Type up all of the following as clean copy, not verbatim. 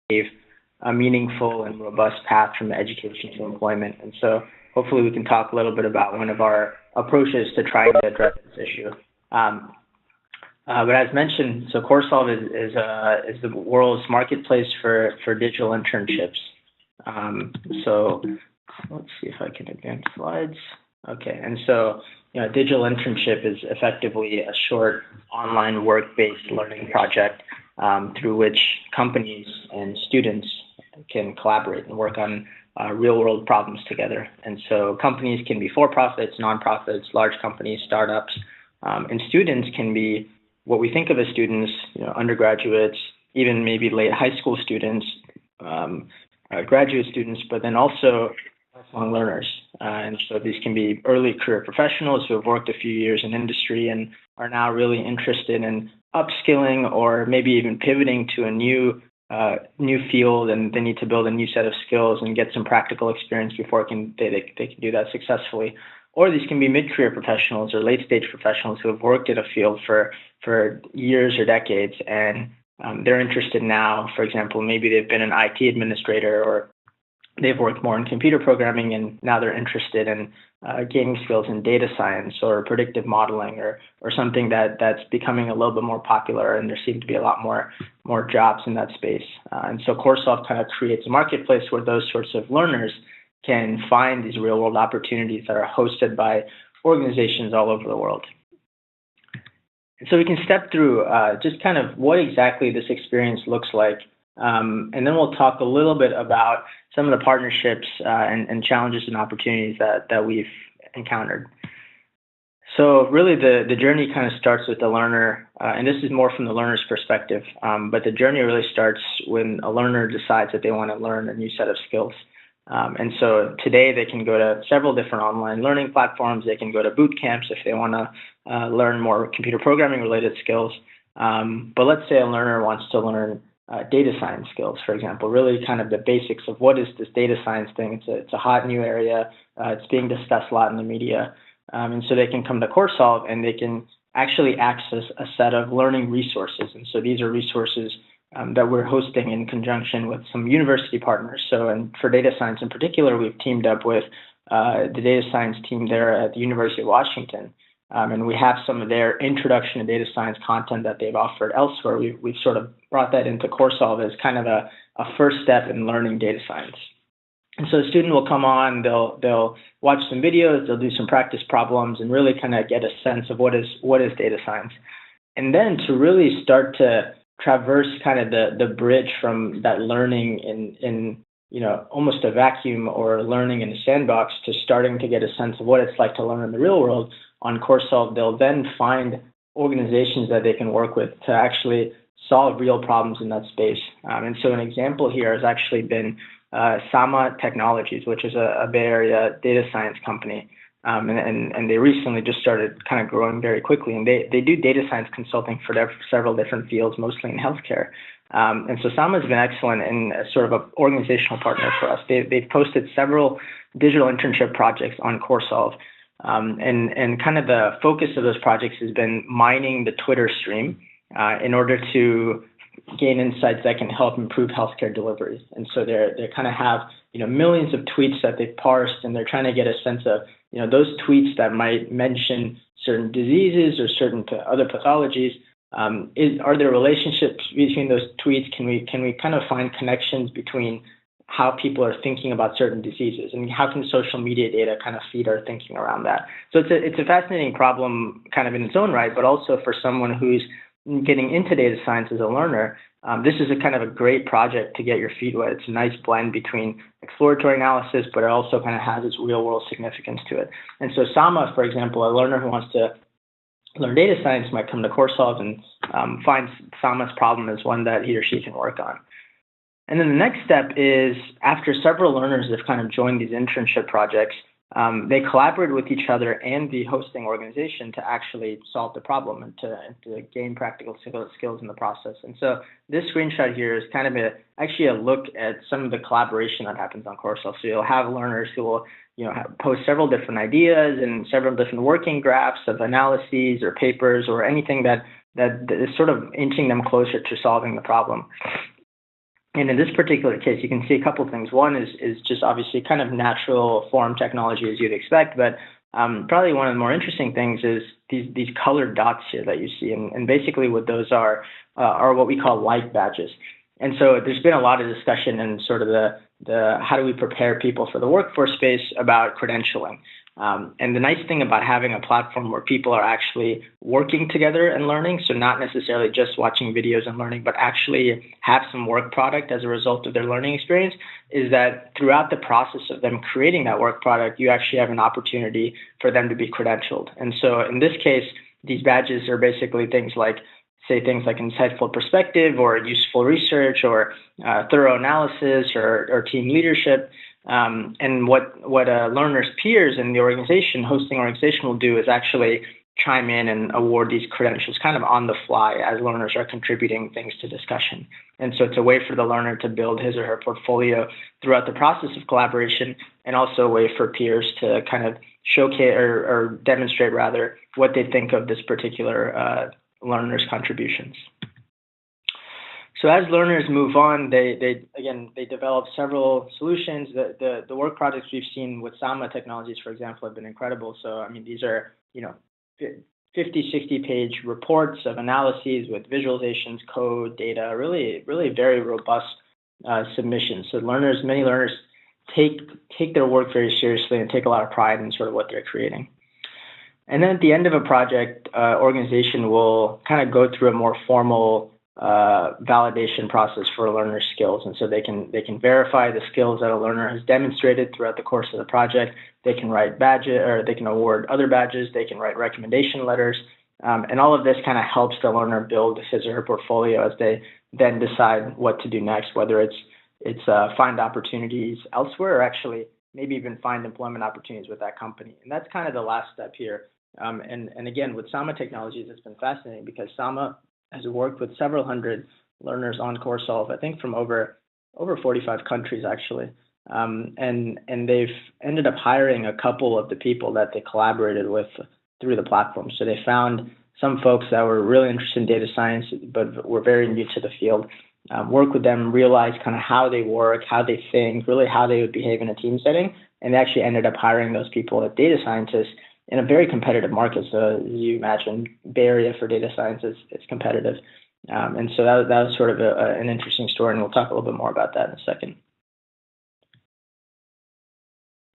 pave a meaningful and robust path from education to employment. And so hopefully we can talk a little bit about one of our approaches to trying to address this issue. But as mentioned, so Coursolve is the world's marketplace for digital internships. So let's see if I can advance slides. Okay, and so digital internship is effectively a short online work-based learning project through which companies and students can collaborate and work on real-world problems together. And so companies can be for-profits, non-profits, large companies, startups, and students can be what we think of as students, undergraduates, even maybe late high school students, graduate students, but then also lifelong learners. And so these can be early career professionals who have worked a few years in industry and are now really interested in upskilling or maybe even pivoting to a new field, and they need to build a new set of skills and get some practical experience before they can do that successfully. Or these can be mid-career professionals or late-stage professionals who have worked in a field for years or decades, and they're interested now. For example, maybe they've been an IT administrator or they've worked more in computer programming, and now they're interested in gaining skills in data science or predictive modeling or something that's becoming a little bit more popular, and there seem to be a lot more jobs in that space. And so Coursolve kind of creates a marketplace where those sorts of learners can find these real-world opportunities that are hosted by organizations all over the world. And so we can step through just kind of what exactly this experience looks like, and then we'll talk a little bit about some of the partnerships and challenges and opportunities that we've encountered. So really the journey kind of starts with the learner, and this is more from the learner's perspective, but the journey really starts when a learner decides that they want to learn a new set of skills. And so today they can go to several different online learning platforms. They can go to boot camps if they want to learn more computer programming related skills. But let's say a learner wants to learn data science skills, for example, really kind of the basics of what is this data science thing. It's a hot new area. It's being discussed a lot in the media. And so they can come to Coursolve and they can actually access a set of learning resources. And so these are resources that we're hosting in conjunction with some university partners. So, and for data science in particular, we've teamed up with the data science team there at the University of Washington. And we have some of their introduction to data science content that they've offered elsewhere. We've sort of brought that into Coursolve as kind of a first step in learning data science. And so the student will come on, they'll watch some videos, they'll do some practice problems, and really kind of get a sense of what is data science. And then to really start to traverse kind of the bridge from that learning in almost a vacuum or learning in a sandbox to starting to get a sense of what it's like to learn in the real world on Coursolve, they'll then find organizations that they can work with to actually solve real problems in that space. And so an example here has actually been Sama Technologies, which is a Bay Area data science company. And they recently just started kind of growing very quickly. And they do data science consulting for several different fields, mostly in healthcare. And so Sama has been excellent in sort of an organizational partner for us. They've posted several digital internship projects on Coursolve. And kind of the focus of those projects has been mining the Twitter stream in order to gain insights that can help improve healthcare delivery. And so they kind of have millions of tweets that they've parsed, and they're trying to get a sense of those tweets that might mention certain diseases or certain other pathologies. Are there relationships between those tweets? Can we kind of find connections between how people are thinking about certain diseases, and how can social media data kind of feed our thinking around that? So it's a fascinating problem kind of in its own right, but also for someone who's getting into data science as a learner, this is a kind of a great project to get your feet wet. It's a nice blend between exploratory analysis, but it also kind of has its real world significance to it. And so Sama, for example, a learner who wants to learn data science might come to Coursolve and find Sama's problem as one that he or she can work on. And then the next step is, after several learners have kind of joined these internship projects, they collaborate with each other and the hosting organization to actually solve the problem and to gain practical skills in the process. And so this screenshot here is kind of actually a look at some of the collaboration that happens on Coursolve. So you'll have learners who will post several different ideas and several different working graphs of analyses or papers or anything that is sort of inching them closer to solving the problem. And in this particular case, you can see a couple of things. One is just obviously kind of natural form technology as you'd expect, but probably one of the more interesting things is these colored dots here that you see, and basically what those are what we call like badges. And so there's been a lot of discussion in sort of the how do we prepare people for the workforce space about credentialing. And the nice thing about having a platform where people are actually working together and learning, so not necessarily just watching videos and learning, but actually have some work product as a result of their learning experience, is that throughout the process of them creating that work product, you actually have an opportunity for them to be credentialed. And so in this case, these badges are basically things like insightful perspective or useful research or thorough analysis or team leadership. And what a learner's peers in the hosting organization will do is actually chime in and award these credentials kind of on the fly as learners are contributing things to discussion. And so it's a way for the learner to build his or her portfolio throughout the process of collaboration, and also a way for peers to kind of showcase or demonstrate rather what they think of this particular learner's contributions. So as learners move on, they develop several solutions. The work projects we've seen with Sama technologies, for example, have been incredible. So I mean, these are 50, 60-page reports of analyses with visualizations, code, data, really very robust submissions. So many learners take their work very seriously and take a lot of pride in sort of what they're creating. And then at the end of a project, organization will kind of go through a more formal validation process for a learner's skills. And so they can verify the skills that a learner has demonstrated throughout the course of the project. They can write badges, or they can award other badges. They can write recommendation letters. And all of this kind of helps the learner build his or her portfolio as they then decide what to do next, whether it's find opportunities elsewhere or actually maybe even find employment opportunities with that company. And that's kind of the last step here. And again, with Sama Technologies, it's been fascinating because Sama has worked with several hundred learners on Coursolve, I think from over 45 countries actually. And they've ended up hiring a couple of the people that they collaborated with through the platform. So they found some folks that were really interested in data science, but were very new to the field, work with them, realize kind of how they work, how they think, really how they would behave in a team setting. And they actually ended up hiring those people as data scientists in a very competitive market. So as you imagine, Bay Area for data science is competitive. And so that was sort of an interesting story, and we'll talk a little bit more about that in a second.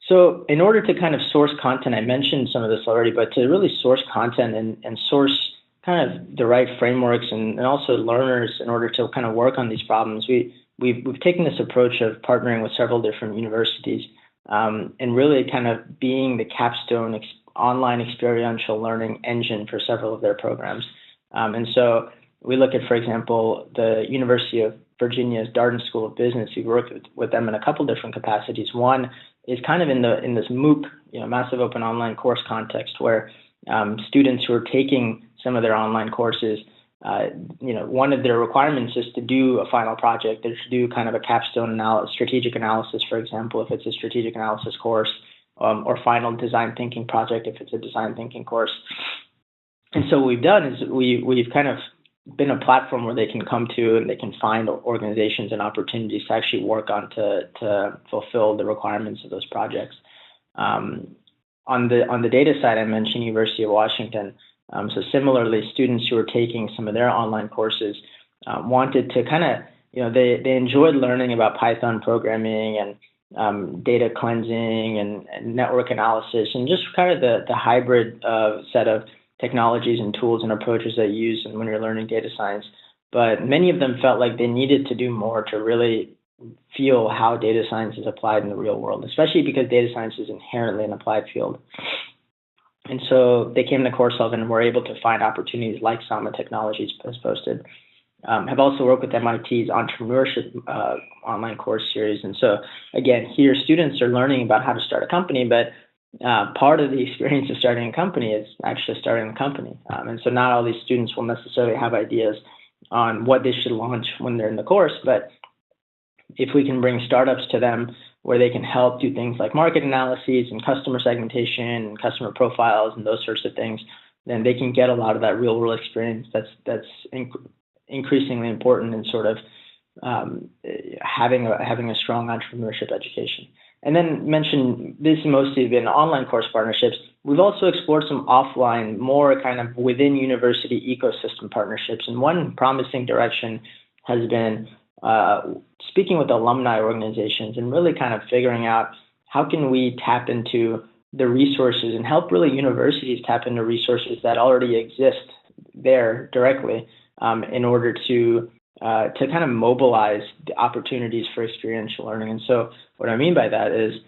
So in order to kind of source content, I mentioned some of this already, but to really source content and source kind of the right frameworks and also learners in order to kind of work on these problems, we've taken this approach of partnering with several different universities and really kind of being the capstone online experiential learning engine for several of their programs. And so we look at, for example, the University of Virginia's Darden School of Business. We've worked with them in a couple different capacities. One is kind of in this MOOC, massive open online course context, where students who are taking some of their online courses, one of their requirements is to do a final project. They should do kind of a capstone strategic analysis, for example, if it's a strategic analysis course, or final design thinking project if it's a design thinking course. And so what we've done is we've kind of been a platform where they can come to and they can find organizations and opportunities to actually work on to fulfill the requirements of those projects. On the data side, I mentioned University of Washington. So similarly, students who are taking some of their online courses wanted to kind of, they enjoyed learning about Python programming and data cleansing and network analysis, and just kind of the hybrid set of technologies and tools and approaches that you use when you're learning data science. But many of them felt like they needed to do more to really feel how data science is applied in the real world, especially because data science is inherently an applied field. And so they came to Coursolve and were able to find opportunities like Sama Technologies has posted. Have also worked with MIT's entrepreneurship online course series. And so again, here students are learning about how to start a company, but part of the experience of starting a company is actually starting a company. And so not all these students will necessarily have ideas on what they should launch when they're in the course, but if we can bring startups to them where they can help do things like market analyses and customer segmentation and customer profiles and those sorts of things, then they can get a lot of that real world experience that's increasingly important in sort of having a strong entrepreneurship education. And then mention this mostly been online course partnerships. We've also explored some offline, more kind of within university ecosystem partnerships. And one promising direction has been speaking with alumni organizations and really kind of figuring out how can we tap into the resources and help really universities tap into resources that already exist there directly in order to kind of mobilize the opportunities for experiential learning. And so what I mean by that is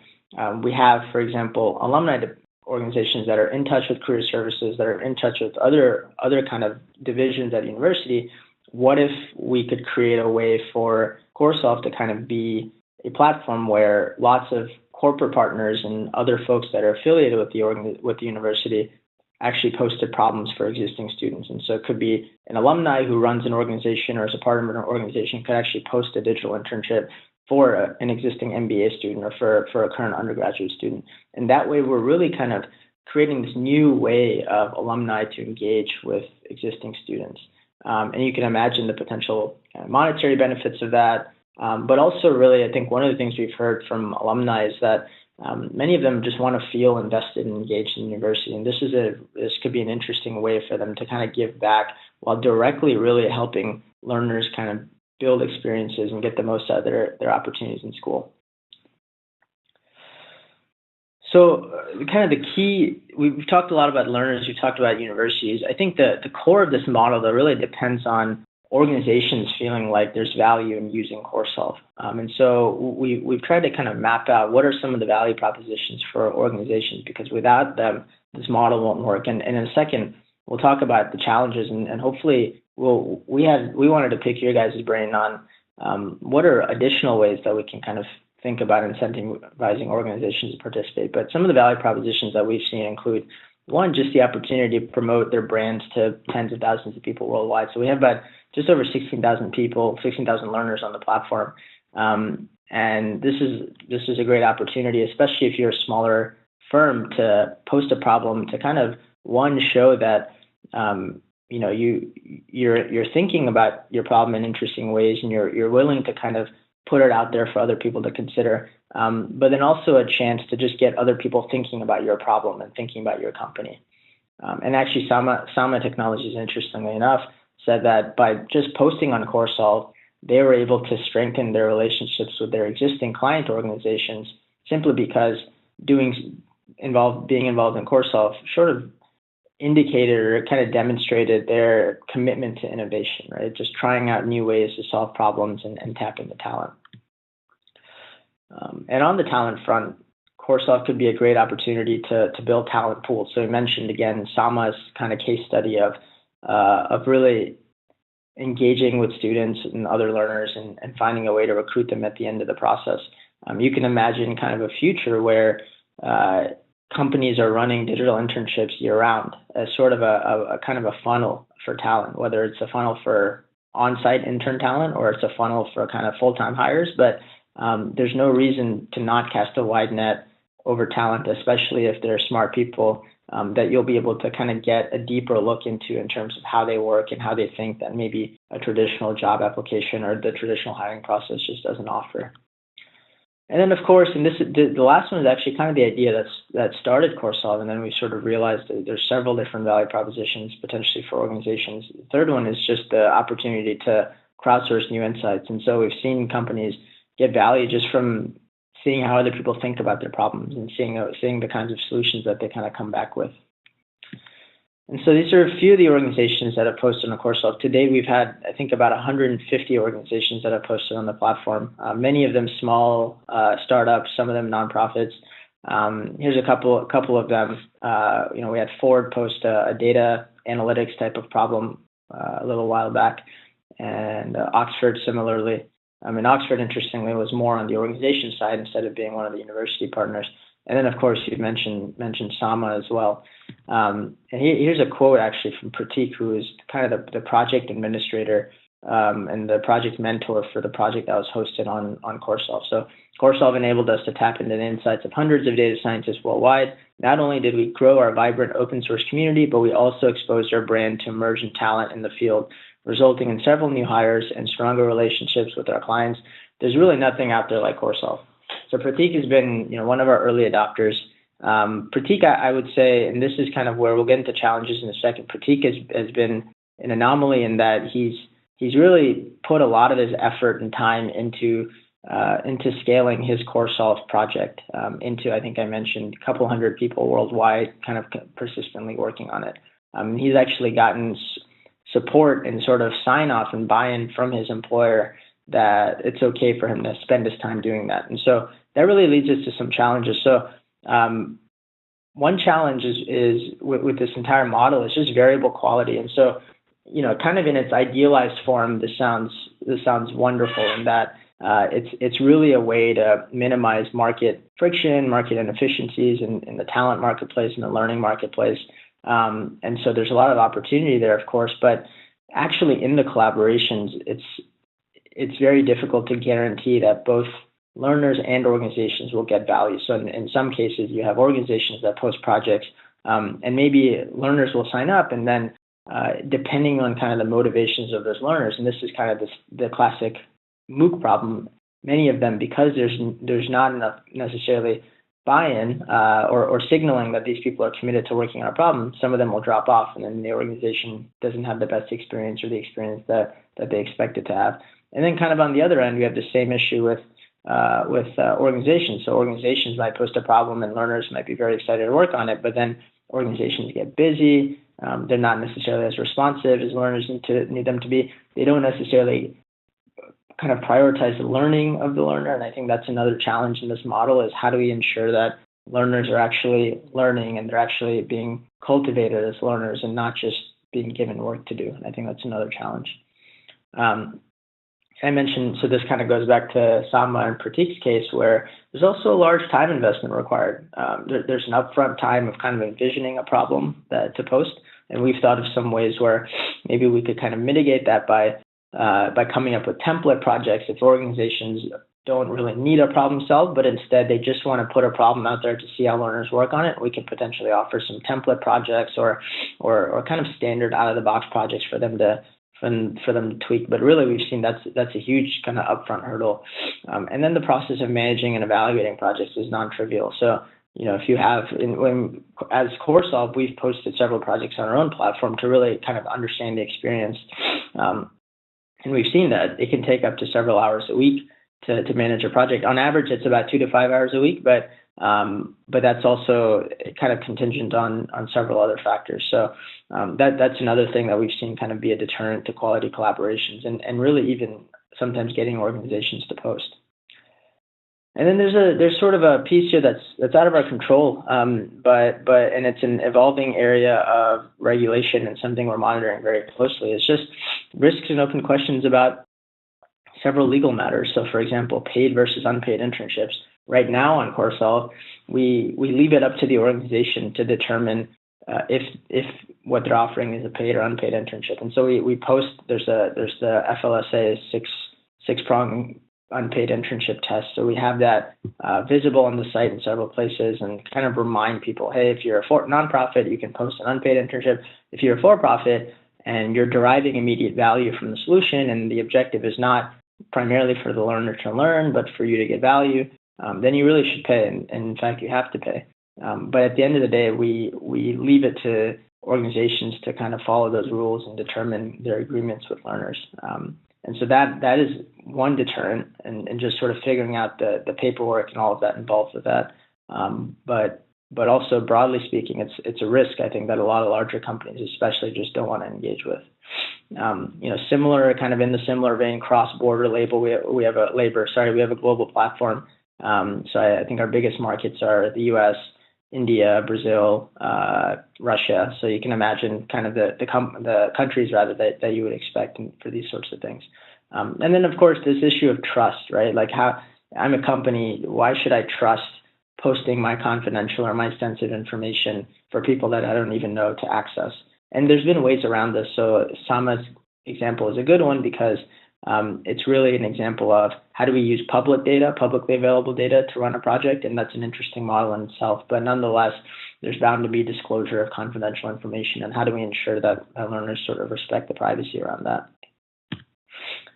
we have, for example, alumni organizations that are in touch with career services, that are in touch with other kind of divisions at university. What if we could create a way for Coursolve to kind of be a platform where lots of corporate partners and other folks that are affiliated with the university actually posted problems for existing students. And so it could be an alumni who runs an organization or is a part of an organization could actually post a digital internship for an existing MBA student or for a current undergraduate student. And that way we're really kind of creating this new way of alumni to engage with existing students. And you can imagine the potential monetary benefits of that. But also really, I think one of the things we've heard from alumni is that many of them just want to feel invested and engaged in the university. And this could be an interesting way for them to kind of give back while directly really helping learners kind of build experiences and get the most out of their opportunities in school. So kind of the key, we've talked a lot about learners, we've talked about universities. I think the core of this model that really depends on organizations feeling like there's value in using Coursolve. And so we've tried to kind of map out what are some of the value propositions for organizations, because without them, this model won't work. And in a second, we'll talk about the challenges and hopefully we wanted to pick your guys' brain on what are additional ways that we can kind of think about incentivizing organizations to participate. But some of the value propositions that we've seen include, one, just the opportunity to promote their brands to tens of thousands of people worldwide. So we have about just over 16,000 people, 16,000 learners on the platform. And this is a great opportunity, especially if you're a smaller firm, to post a problem to kind of, one, show that you're thinking about your problem in interesting ways and you're willing to kind of put it out there for other people to consider, but then also a chance to just get other people thinking about your problem and thinking about your company. And actually, Sama Technologies, interestingly enough, said that by just posting on Coursolve, they were able to strengthen their relationships with their existing client organizations simply because being involved in Coursolve sort of indicated or kind of demonstrated their commitment to innovation, right? Just trying out new ways to solve problems and tap into talent. And on the talent front, Coursolve could be a great opportunity to build talent pools. So we mentioned again Sama's kind of case study of really engaging with students and other learners and finding a way to recruit them at the end of the process. You can imagine kind of a future where companies are running digital internships year-round as sort of a kind of a funnel for talent, whether it's a funnel for on-site intern talent or it's a funnel for kind of full-time hires. But there's no reason to not cast a wide net over talent, especially if they're smart people, that you'll be able to kind of get a deeper look into in terms of how they work and how they think that maybe a traditional job application or the traditional hiring process just doesn't offer. And then, of course, and the last one is actually kind of the idea that started Coursolve, and then we sort of realized that there's several different value propositions potentially for organizations. The third one is just the opportunity to crowdsource new insights. And so we've seen companies get value just from seeing how other people think about their problems and seeing the kinds of solutions that they kind of come back with. And so these are a few of the organizations that have posted on Coursolve. Today, we've had, I think, about 150 organizations that have posted on the platform, many of them small startups, some of them nonprofits. Here's a couple of them. We had Ford post a data analytics type of problem a little while back, and Oxford similarly. Oxford, interestingly, was more on the organization side instead of being one of the university partners. And then, of course, you mentioned Sama as well. And here's a quote actually from Pratik, who is kind of the project administrator and the project mentor for the project that was hosted on Coursolve. So Coursolve enabled us to tap into the insights of hundreds of data scientists worldwide. Not only did we grow our vibrant open source community, but we also exposed our brand to emergent talent in the field resulting in several new hires and stronger relationships with our clients. There's really nothing out there like Coursolve. So Pratik has been, one of our early adopters. Pratik, I would say, and this is kind of where we'll get into challenges in a second. Pratik has been an anomaly in that he's really put a lot of his effort and time into scaling his Coursolve project into, I think I mentioned, a couple hundred people worldwide, kind of persistently working on it. He's actually gotten support and sort of sign off and buy-in from his employer that it's okay for him to spend his time doing that. And so that really leads us to some challenges. So one challenge is with this entire model is just variable quality. And so, kind of in its idealized form, this sounds wonderful in that it's really a way to minimize market friction, market inefficiencies in the talent marketplace and the learning marketplace. And so there's a lot of opportunity there, of course, but actually in the collaborations, it's very difficult to guarantee that both learners and organizations will get value. So in some cases, you have organizations that post projects, and maybe learners will sign up, and then depending on kind of the motivations of those learners, and this is kind of the classic MOOC problem, many of them, because there's not enough necessarily buy-in or signaling that these people are committed to working on a problem, some of them will drop off, and then the organization doesn't have the best experience or the experience that they expected to have. And then kind of on the other end, we have the same issue with organizations. So organizations might post a problem and learners might be very excited to work on it, but then organizations get busy. They're not necessarily as responsive as learners need them to be. They don't necessarily kind of prioritize the learning of the learner. And I think that's another challenge in this model is how do we ensure that learners are actually learning and they're actually being cultivated as learners and not just being given work to do. And I think that's another challenge. I mentioned, so this kind of goes back to Sama and Pratik's case, where there's also a large time investment required. There's an upfront time of kind of envisioning a problem to post, and we've thought of some ways where maybe we could kind of mitigate that by coming up with template projects. If organizations don't really need a problem solved, but instead they just want to put a problem out there to see how learners work on it, we could potentially offer some template projects or kind of standard out-of-the-box projects for them to tweak. But really, we've seen that's a huge kind of upfront hurdle. And then the process of managing and evaluating projects is non-trivial. So, if you have, as Coursolve, we've posted several projects on our own platform to really kind of understand the experience. And we've seen that it can take up to several hours a week to manage a project. On average, it's about 2 to 5 hours a week, but that's also kind of contingent on several other factors. So that's another thing that we've seen kind of be a deterrent to quality collaborations and really even sometimes getting organizations to post. And then there's sort of a piece here that's out of our control, but it's an evolving area of regulation and something we're monitoring very closely. It's just risks and open questions about several legal matters. So, for example, paid versus unpaid internships. Right now on Coursolve, we leave it up to the organization to determine if what they're offering is a paid or unpaid internship. And so we post, there's the FLSA six-prong unpaid internship test. So we have that visible on the site in several places and kind of remind people, hey, if you're a nonprofit, you can post an unpaid internship. If you're a for-profit and you're deriving immediate value from the solution and the objective is not primarily for the learner to learn, but for you to get value, then you really should pay. And in fact, you have to pay. But at the end of the day, we leave it to organizations to kind of follow those rules and determine their agreements with learners. And so that is one deterrent, and just sort of figuring out the paperwork and all of that involved with that. But also broadly speaking, it's a risk, I think, that a lot of larger companies especially just don't want to engage with. Similar kind of in the similar vein, cross-border label. We have a global platform. So I think our biggest markets are the U.S., India, Brazil, Russia. So you can imagine kind of the countries rather that you would expect for these sorts of things. And then of course this issue of trust, right? Like how I'm a company, why should I trust posting my confidential or my sensitive information for people that I don't even know to access? And there's been ways around this. So Sama's example is a good one because it's really an example of how do we use publicly available data to run a project, and that's an interesting model in itself. But nonetheless, there's bound to be disclosure of confidential information, and how do we ensure that learners sort of respect the privacy around that?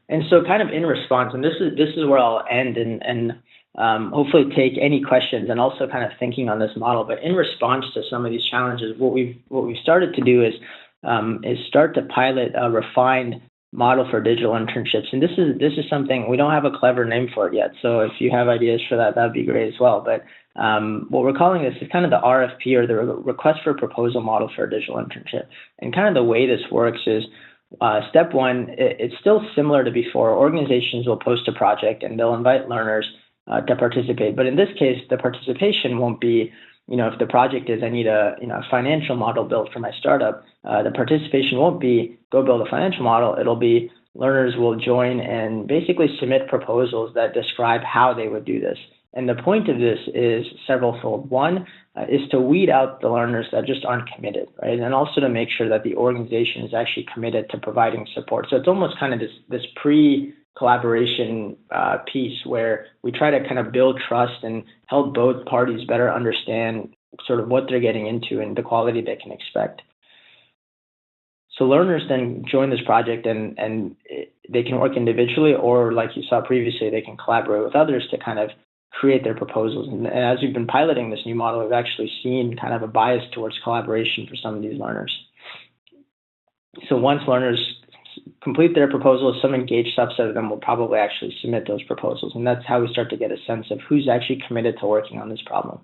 And so kind of in response, and this is where I'll end and hopefully take any questions, and also kind of thinking on this model. But in response to some of these challenges, what we've started to do is start to pilot a refined model for digital internships. And this is something, we don't have a clever name for it yet. So if you have ideas for that, that'd be great as well. But what we're calling this is kind of the RFP, or the request for proposal model for a digital internship. And kind of the way this works is, step one, it's still similar to before. Organizations will post a project and they'll invite learners to participate. But in this case, the participation won't be, if the project is, I need a financial model built for my startup, the participation won't be go build a financial model. It'll be learners will join and basically submit proposals that describe how they would do this. And the point of this is severalfold. One is to weed out the learners that just aren't committed, right? And also to make sure that the organization is actually committed to providing support. So it's almost kind of this pre-collaboration piece where we try to kind of build trust and help both parties better understand sort of what they're getting into and the quality they can expect. So learners then join this project and they can work individually, or like you saw previously, they can collaborate with others to kind of create their proposals. And as we've been piloting this new model, we've actually seen kind of a bias towards collaboration for some of these learners. So once learners complete their proposals, some engaged subset of them will probably actually submit those proposals. And that's how we start to get a sense of who's actually committed to working on this problem.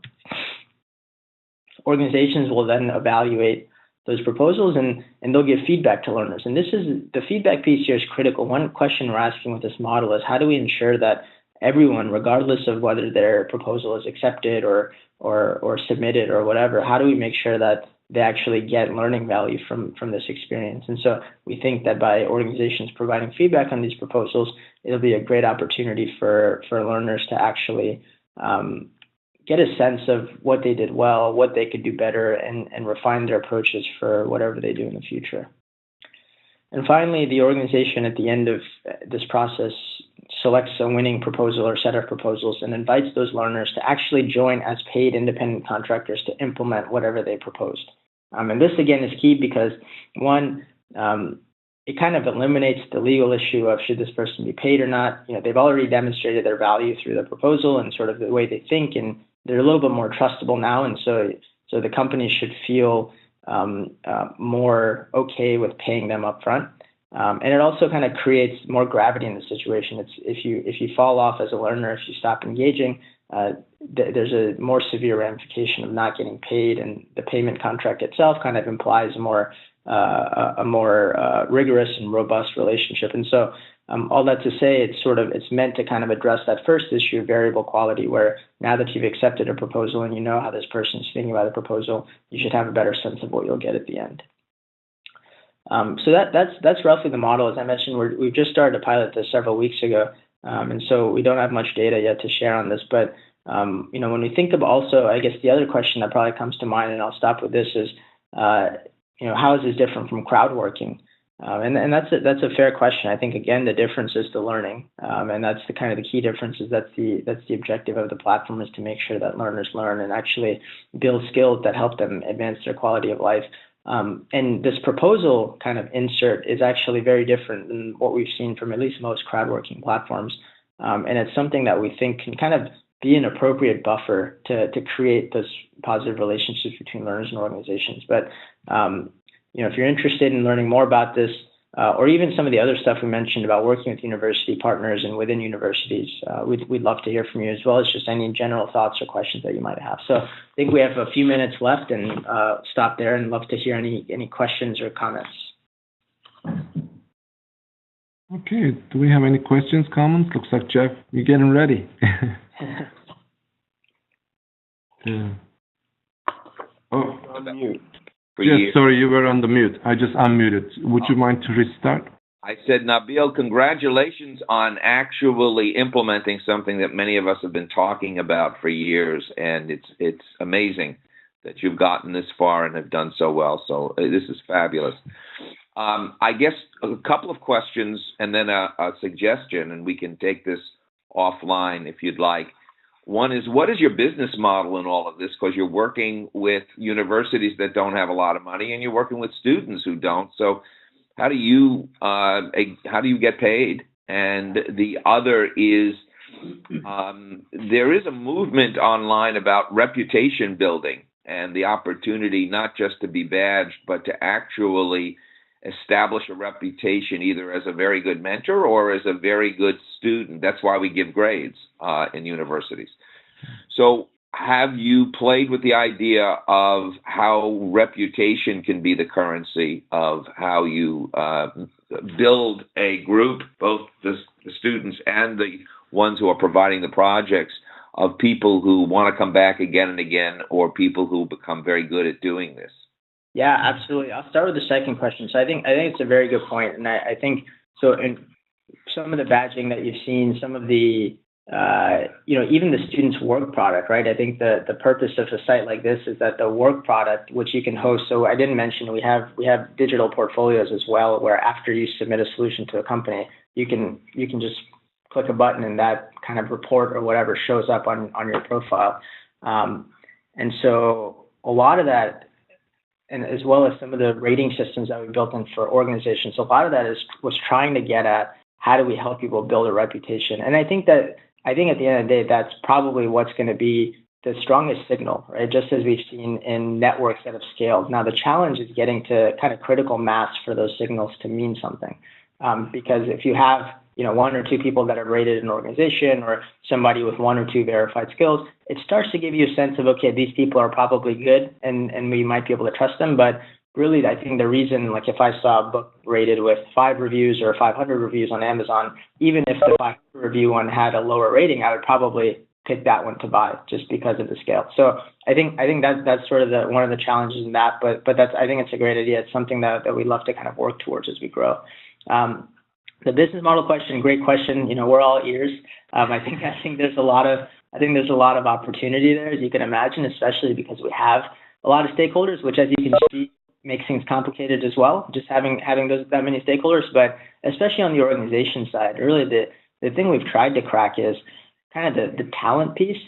Organizations will then evaluate those proposals and they'll give feedback to learners. And this is the feedback piece here is critical. One question we're asking with this model is, how do we ensure that everyone, regardless of whether their proposal is accepted or submitted or whatever, how do we make sure that they actually get learning value from this experience? And so we think that by organizations providing feedback on these proposals, it'll be a great opportunity for learners to actually get a sense of what they did well, what they could do better, and refine their approaches for whatever they do in the future. And finally, the organization at the end of this process selects a winning proposal or set of proposals and invites those learners to actually join as paid independent contractors to implement whatever they proposed. And this, again, is key because, one, it kind of eliminates the legal issue of should this person be paid or not. They've already demonstrated their value through the proposal and sort of the way they think, and they're a little bit more trustable now. And so the company should feel more okay with paying them up front. And it also kind of creates more gravity in the situation. It's if you fall off as a learner, if you stop engaging, there's a more severe ramification of not getting paid, and the payment contract itself kind of implies a more rigorous and robust relationship. And so all that to say, it's meant to kind of address that first issue of variable quality, where now that you've accepted a proposal and you know how this person is thinking about the proposal, you should have a better sense of what you'll get at the end. So that's roughly the model. As I mentioned, we've just started to pilot this several weeks ago, and so we don't have much data yet to share on this. But when we think of also, I guess the other question that probably comes to mind, and I'll stop with this, is how is this different from crowd working? And that's a fair question. I think again the difference is the learning, and that's the kind of the key difference. Is that's the objective of the platform, is to make sure that learners learn and actually build skills that help them advance their quality of life. And this proposal kind of insert is actually very different than what we've seen from at least most crowd-working platforms. And it's something that we think can kind of be an appropriate buffer to create those positive relationships between learners and organizations. But, if you're interested in learning more about this, or even some of the other stuff we mentioned about working with university partners and within universities, we'd love to hear from you, as well as just any general thoughts or questions that you might have. So I think we have a few minutes left, and stop there, and love to hear any questions or comments. Okay, do we have any questions, comments? Looks like, Jeff, you're getting ready. Oh, on mute. Yes, sorry, you were on the mute. I just unmuted. Would you mind to restart? I said, Nabeel, congratulations on actually implementing something that many of us have been talking about for years, and it's amazing that you've gotten this far and have done so well. So this is fabulous. I guess a couple of questions and then a suggestion, and we can take this offline if you'd like. One is, what is your business model in all of this? Because you're working with universities that don't have a lot of money, and you're working with students who don't. So how do you get paid? And the other is, there is a movement online about reputation building and the opportunity not just to be badged, but to actually establish a reputation either as a very good mentor or as a very good student. That's why we give grades in universities. So have you played with the idea of how reputation can be the currency of how you build a group, both the students and the ones who are providing the projects, of people who want to come back again and again, or people who become very good at doing this? Yeah, absolutely. I'll start with the second question. So I think it's a very good point, and I think so. In some of the badging that you've seen, some of the even the students' work product, right? I think the purpose of a site like this is that the work product, which you can host. So I didn't mention we have digital portfolios as well, where after you submit a solution to a company, you can just click a button and that kind of report or whatever shows up on your profile. And so a lot of that, and as well as some of the rating systems that we built in for organizations, a lot of that was trying to get at how do we help people build a reputation. And I think at the end of the day, that's probably what's going to be the strongest signal, right? Just as we've seen in networks that have scaled. Now, the challenge is getting to kind of critical mass for those signals to mean something. Because if you have one or two people that have rated an organization, or somebody with one or two verified skills, it starts to give you a sense of, okay, these people are probably good and we might be able to trust them. But really, I think the reason, like if I saw a book rated with 5 reviews or 500 reviews on Amazon, even if the 500 review one had a lower rating, I would probably pick that one to buy just because of the scale. So I think that's sort of one of the challenges in that, but I think it's a great idea. It's something that we'd love to kind of work towards as we grow. The business model question, great question. We're all ears. I think there's a lot of opportunity there, as you can imagine, especially because we have a lot of stakeholders, which, as you can see, makes things complicated as well, just having that many stakeholders. But especially on the organization side, really the thing we've tried to crack is kind of the talent piece.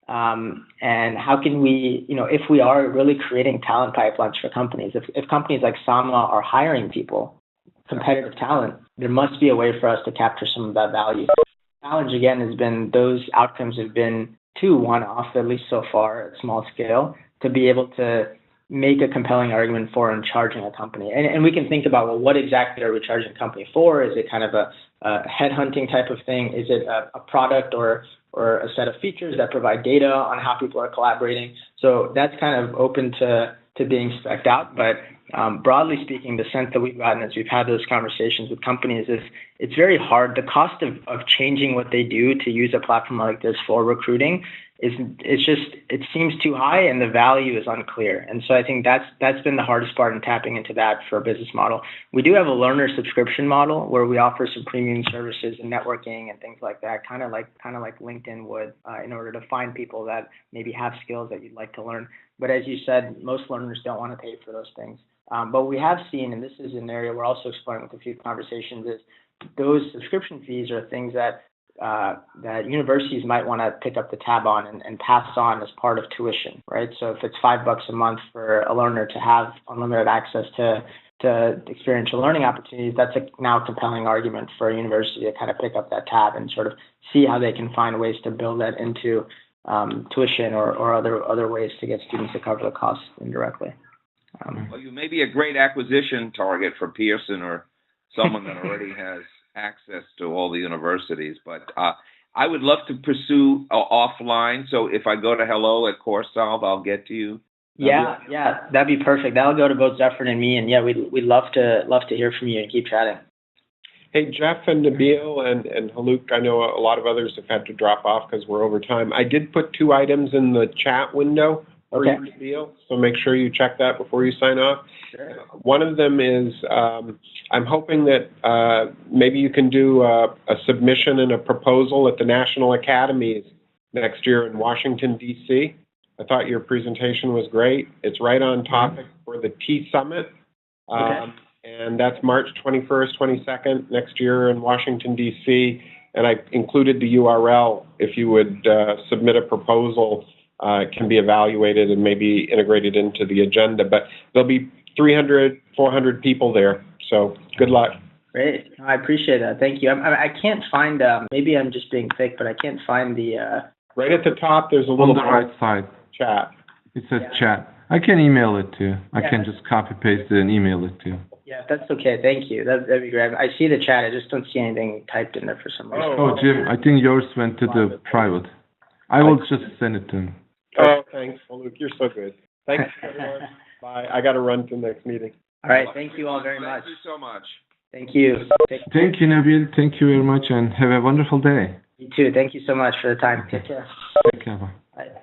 And how can we, if we are really creating talent pipelines for companies, if companies like Sama are hiring people, competitive talent, there must be a way for us to capture some of that value. The challenge, again, has been those outcomes have been too one-off, at least so far at small scale, to be able to make a compelling argument for and charging a company. And we can think about, well, what exactly are we charging a company for? Is it kind of a headhunting type of thing? Is it a product or a set of features that provide data on how people are collaborating? So that's kind of open to being spec'd out. But broadly speaking, the sense that we've gotten as we've had those conversations with companies is it's very hard. The cost of changing what they do to use a platform like this for recruiting it seems too high, and the value is unclear. And so I think that's been the hardest part in tapping into that for a business model. We do have a learner subscription model where we offer some premium services and networking and things like that, kind of like LinkedIn would, in order to find people that maybe have skills that you'd like to learn. But as you said, most learners don't want to pay for those things. But we have seen, and this is an area we're also exploring with a few conversations, is those subscription fees are things that universities might want to pick up the tab on and pass on as part of tuition, right? So if it's $5 a month for a learner to have unlimited access to experiential learning opportunities, that's now a compelling argument for a university to kind of pick up that tab and sort of see how they can find ways to build that into tuition or other ways to get students to cover the costs indirectly. Well, you may be a great acquisition target for Pearson or someone that already has access to all the universities, but I would love to pursue offline. So if I go to hello@Coursolve, I'll get to you. Yeah, that'd be perfect. That'll go to both Zephyr and me, and we'd love to hear from you and keep chatting. Hey, Jeff and Nabeel and Haluk, I know a lot of others have had to drop off because we're over time. I did put 2 items in the chat window for you, Nabeel, so make sure you check that before you sign off. Sure. One of them is I'm hoping that maybe you can do a submission and a proposal at the National Academies next year in Washington, D.C. I thought your presentation was great. It's right on topic for the T-Summit. And that's March 21st, 22nd next year in Washington, D.C. and I included the URL. If you would submit a proposal, it can be evaluated and maybe integrated into the agenda. But there'll be 300, 400 people there. So good luck. Great. I appreciate that. Thank you. I can't find, maybe I'm just being thick, but I can't find the... Right at the top, there's a On little the right side, chat. it says chat. I can email it to you. I Yeah. can just copy paste it and email it to you. Yeah, that's okay. Thank you. That'd be great. I see the chat. I just don't see anything typed in there for some reason. Oh, Jim, I think yours went to the private. I will just send it to him. Oh, thanks. Well, Luke, you're so good. Thanks, everyone. Bye. I got to run to the next meeting. All right. Thank you all very much. Thank you so much. Thank you. Thank you, Nabeel. Thank you very much, and have a wonderful day. You too. Thank you so much for the time. Take care. Take care. Bye. Bye.